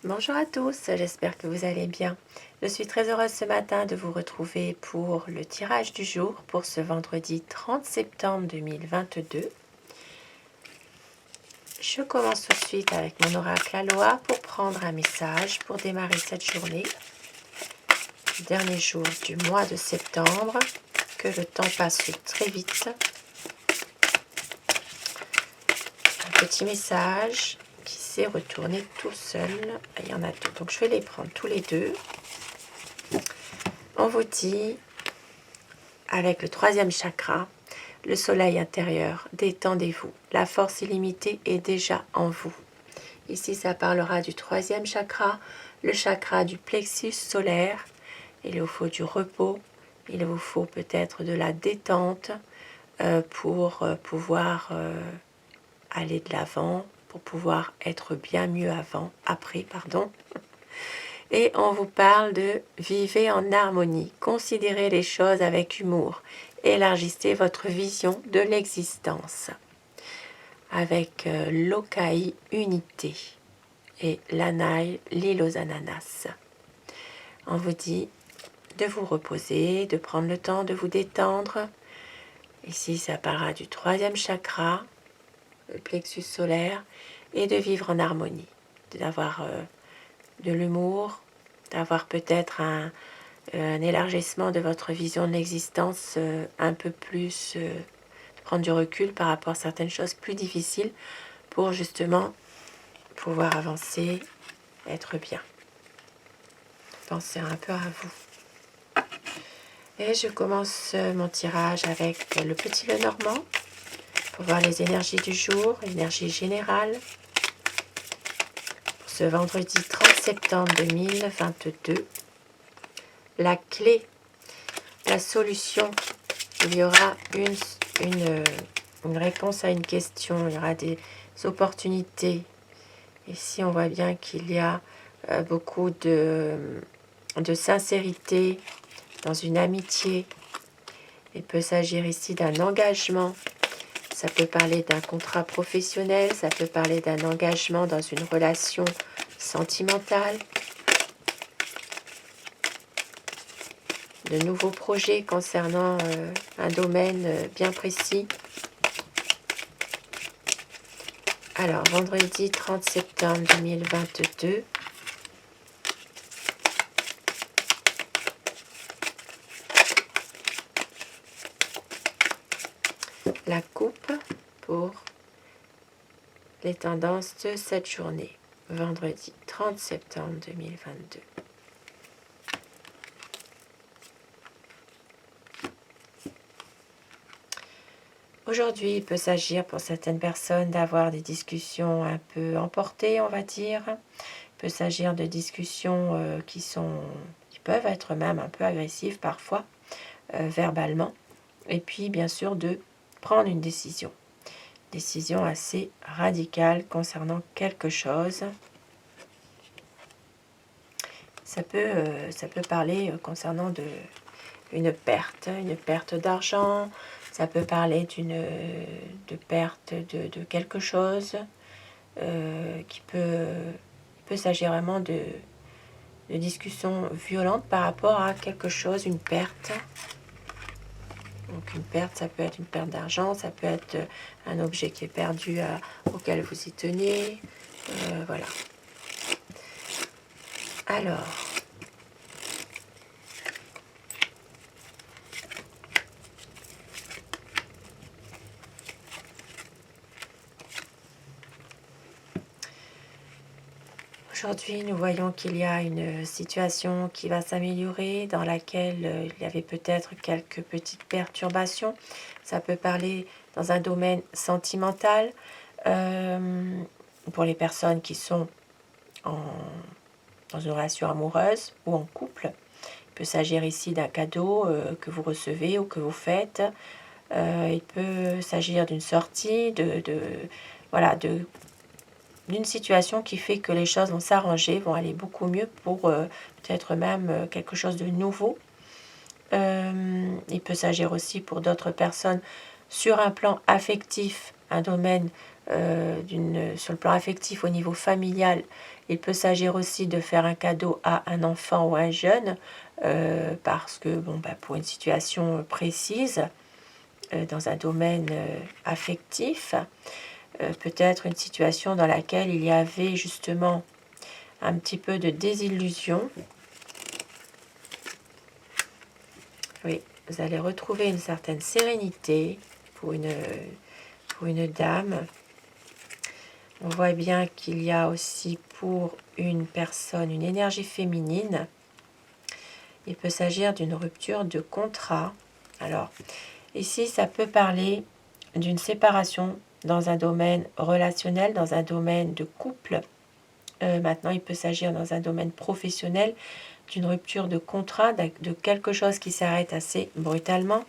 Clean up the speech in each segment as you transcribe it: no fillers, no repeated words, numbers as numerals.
Bonjour à tous, j'espère que vous allez bien. Je suis très heureuse ce matin de vous retrouver pour le tirage du jour pour ce vendredi 30 septembre 2022. Je commence tout de suite avec mon oracle à Loa pour prendre un message pour démarrer cette journée. Dernier jour du mois de septembre, que le temps passe très vite. Un petit message qui s'est retourné tout seul. Il y en a deux, donc je vais les prendre tous les deux. On vous dit, avec le troisième chakra, le soleil intérieur, détendez-vous. La force illimitée est déjà en vous. Ici, ça parlera du troisième chakra, le chakra du plexus solaire. Il vous faut du repos, il vous faut peut-être de la détente pour pouvoir aller de l'avant, pour pouvoir être bien mieux après. Et on vous parle de vivez en harmonie, considérez les choses avec humour, élargissez votre vision de l'existence. Avec l'Okai unité et l'Anaï l'île aux ananas. On vous dit de vous reposer, de prendre le temps de vous détendre. Ici, ça parlera du troisième chakra, le plexus solaire, et de vivre en harmonie, d'avoir de l'humour, d'avoir peut-être un élargissement de votre vision de l'existence un peu plus, de prendre du recul par rapport à certaines choses plus difficiles pour justement pouvoir avancer, être bien. Pensez un peu à vous. Et je commence mon tirage avec le petit Lenormand pour voir les énergies du jour, l'énergie générale. Pour ce vendredi 30 septembre 2022, la clé, la solution, il y aura une réponse à une question, il y aura des opportunités. Ici, on voit bien qu'il y a beaucoup de sincérité dans une amitié. Il peut s'agir ici d'un engagement. Ça peut parler d'un contrat professionnel, ça peut parler d'un engagement dans une relation sentimentale, de nouveaux projets concernant un domaine bien précis. Alors, vendredi 30 septembre 2022, la coupe pour les tendances de cette journée, vendredi 30 septembre 2022. Aujourd'hui, il peut s'agir pour certaines personnes d'avoir des discussions un peu emportées, on va dire. Il peut s'agir de discussions qui peuvent être même un peu agressives parfois, verbalement. Et puis, bien sûr, de prendre une décision. Décision assez radicale concernant quelque chose. Ça peut parler concernant une perte d'argent. Ça peut parler de perte de quelque chose qui peut s'agir vraiment de discussions violentes par rapport à quelque chose, une perte. Donc une perte, ça peut être une perte d'argent, ça peut être un objet qui est perdu auquel vous y tenez. Voilà. Alors, aujourd'hui, nous voyons qu'il y a une situation qui va s'améliorer, dans laquelle il y avait peut-être quelques petites perturbations. Ça peut parler dans un domaine sentimental, pour les personnes qui sont dans une relation amoureuse ou en couple. Il peut s'agir ici d'un cadeau que vous recevez ou que vous faites. Il peut s'agir d'une sortie, d'une situation qui fait que les choses vont s'arranger, vont aller beaucoup mieux pour peut-être même quelque chose de nouveau. Il peut s'agir aussi pour d'autres personnes sur un plan affectif, un domaine sur le plan affectif au niveau familial. Il peut s'agir aussi de faire un cadeau à un enfant ou un jeune, parce que pour une situation précise, dans un domaine affectif, peut-être une situation dans laquelle il y avait justement un petit peu de désillusion. Oui, vous allez retrouver une certaine sérénité pour une dame. On voit bien qu'il y a aussi pour une personne une énergie féminine. Il peut s'agir d'une rupture de contrat. Alors, ici, ça peut parler d'une séparation dans un domaine relationnel, dans un domaine de couple. Maintenant, il peut s'agir dans un domaine professionnel d'une rupture de contrat, de quelque chose qui s'arrête assez brutalement.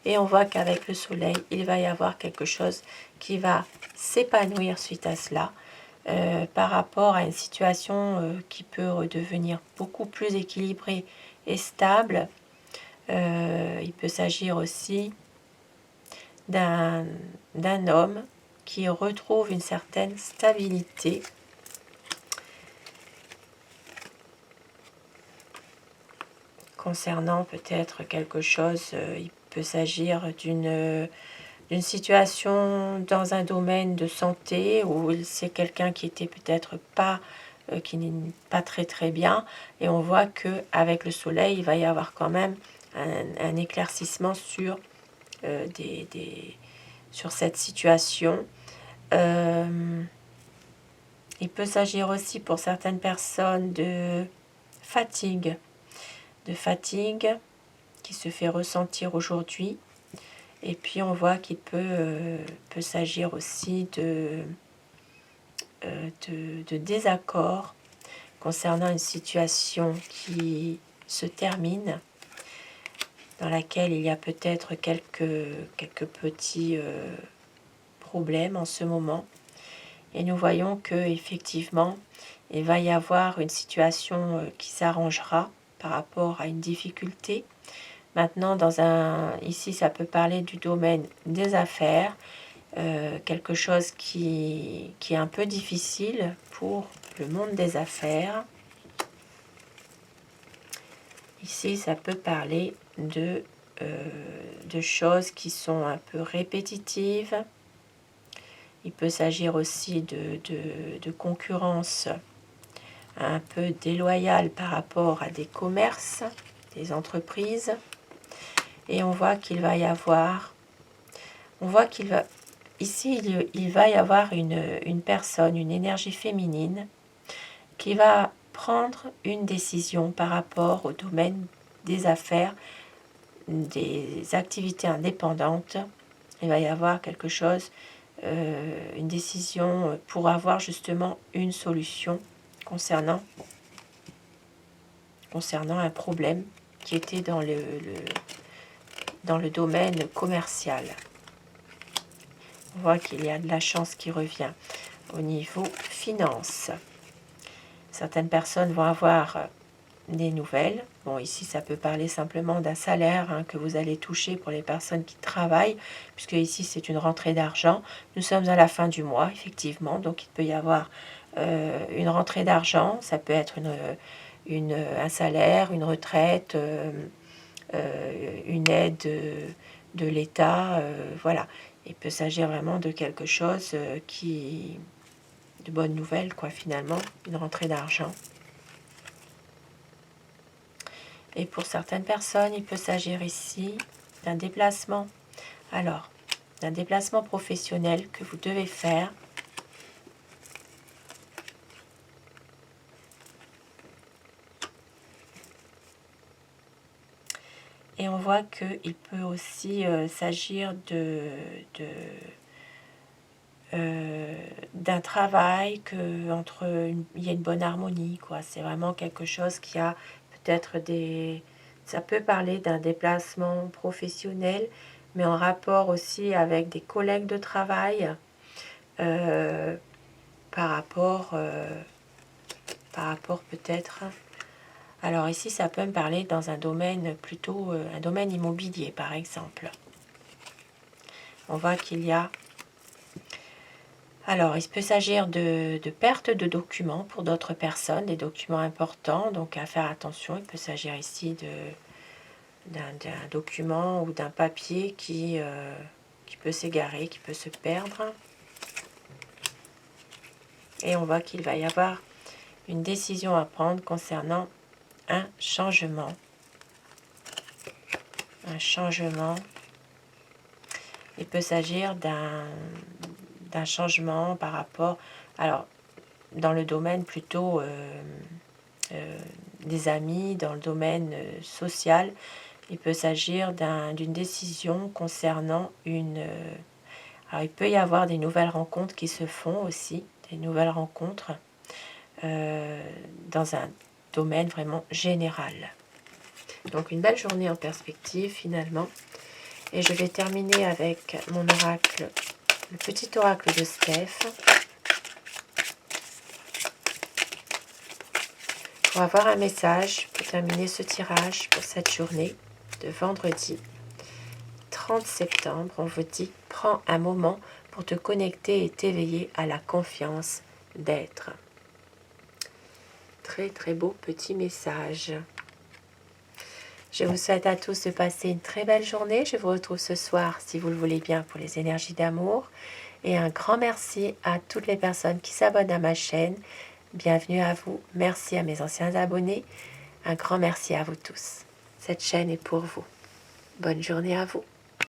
Et on voit qu'avec le soleil, il va y avoir quelque chose qui va s'épanouir suite à cela, par rapport à une situation qui peut redevenir beaucoup plus équilibrée et stable. Il peut s'agir aussi d'un homme qui retrouve une certaine stabilité. Concernant peut-être quelque chose, il peut s'agir d'une situation dans un domaine de santé où c'est quelqu'un qui était peut-être pas qui n'est pas très bien, et on voit que avec le soleil il va y avoir quand même un éclaircissement sur sur cette situation. Il peut s'agir aussi pour certaines personnes de fatigue qui se fait ressentir aujourd'hui. Et puis on voit qu'il peut s'agir aussi de désaccord concernant une situation qui se termine, dans laquelle il y a peut-être quelques petits problèmes en ce moment. Et nous voyons que effectivement, il va y avoir une situation qui s'arrangera par rapport à une difficulté. Maintenant, ici, ça peut parler du domaine des affaires, quelque chose qui est un peu difficile pour le monde des affaires. Ici, ça peut parler de choses qui sont un peu répétitives. Il peut s'agir aussi de concurrence un peu déloyale par rapport à des commerces, des entreprises. Et on voit qu'il va y avoir, ici il va y avoir une personne, une énergie féminine qui va prendre une décision par rapport au domaine des affaires, des activités indépendantes. Il va y avoir quelque chose, une décision pour avoir justement une solution concernant un problème qui était dans le domaine commercial. On voit qu'il y a de la chance qui revient au niveau finance. Certaines personnes vont avoir des nouvelles. Bon, ici, ça peut parler simplement d'un salaire que vous allez toucher pour les personnes qui travaillent, puisque ici, c'est une rentrée d'argent. Nous sommes à la fin du mois, effectivement, donc il peut y avoir une rentrée d'argent. Ça peut être un salaire, une retraite, une aide de l'État, voilà. Il peut s'agir vraiment de quelque chose de bonnes nouvelles, quoi, finalement, une rentrée d'argent. Et pour certaines personnes, il peut s'agir ici d'un déplacement. Alors, d'un déplacement professionnel que vous devez faire. Et on voit qu'il peut aussi s'agir d'un travail, il y a une bonne harmonie, quoi. C'est vraiment quelque chose qui a peut-être ça peut parler d'un déplacement professionnel, mais en rapport aussi avec des collègues de travail, par rapport peut-être. Alors ici, ça peut me parler dans un domaine plutôt un domaine immobilier, par exemple. On voit qu'il y a Alors, il peut s'agir de perte de documents pour d'autres personnes, des documents importants, donc à faire attention. Il peut s'agir ici d'un document ou d'un papier qui peut s'égarer, qui peut se perdre. Et on voit qu'il va y avoir une décision à prendre concernant un changement. Un changement. Il peut s'agir d'un changement par rapport, alors dans le domaine plutôt des amis, dans le domaine social, il peut s'agir d'une décision concernant alors il peut y avoir des nouvelles rencontres qui se font aussi, des nouvelles rencontres dans un domaine vraiment général. Donc une belle journée en perspective finalement. Et je vais terminer avec mon oracle, le petit oracle de Steph. Pour avoir un message, pour terminer ce tirage pour cette journée de vendredi 30 septembre, on vous dit « Prends un moment pour te connecter et t'éveiller à la confiance d'être ». Très très beau petit message. Je vous souhaite à tous de passer une très belle journée. Je vous retrouve ce soir, si vous le voulez bien, pour les énergies d'amour. Et un grand merci à toutes les personnes qui s'abonnent à ma chaîne. Bienvenue à vous. Merci à mes anciens abonnés. Un grand merci à vous tous. Cette chaîne est pour vous. Bonne journée à vous.